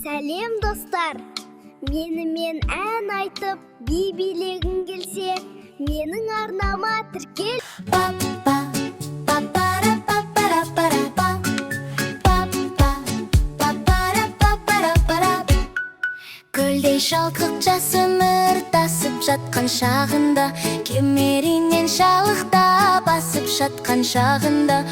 Сәлем достар, менімен ән айтып би билегің келсе, менің арнама тіркел. Гүлдей шалқып жасымыр тасып жатқан шағында, кемерінен шалықта басып жатқан шағында,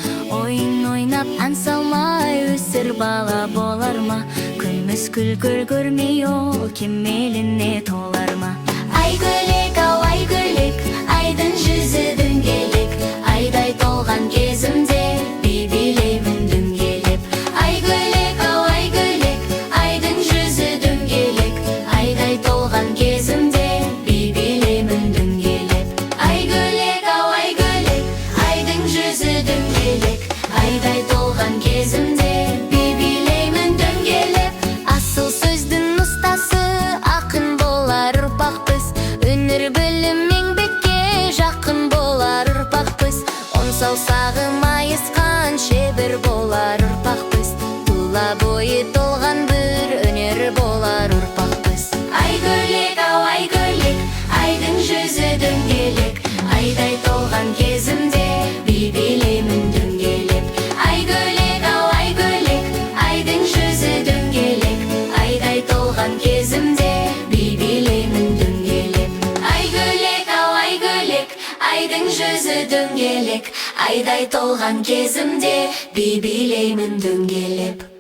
ойын ойнап ән салмай өсір бала болар ма? Күміс күлгір көрмей ол кемеліне толар ма? Ай гүлек, ау ай гүлек, айдың жүзі дөңгелек, айдай толған кезімде би билеймін дөңгелеп. Ай гүлек, ау ай гүлек, айдың жүзі дөңгелек, айдай толған кезімде би билеймін дөңгелеп. Ай гүлек, ау ай гүлек, айдың жүзі дөңгелек, айдай толған кезімде би билеймін дөңгелеп. Асыл сөздің ұстасы ақын болар ұрпақпыз, өнер білім еңбекке жақын болар ұрпақпыз. Он саусағы майысқан шебер болар ұрпақпыз, тұла бойы толған бір өнер болар ұрпақпыз. Ай гүлек, ау ай гүлек, айдың жүзі дөңгелек, айдай толған кезімде би билеймін дөңгелеп. Ай гүлек, ау ай гүлек, айдың жүзі дөңгелек, айдай толған кезімде би билеймін дөңгелеп. Ай гүлек, ау ай гүлек, айдың жүзі дөңгелек, айдай толған кезімде би билеймін дөңгелеп.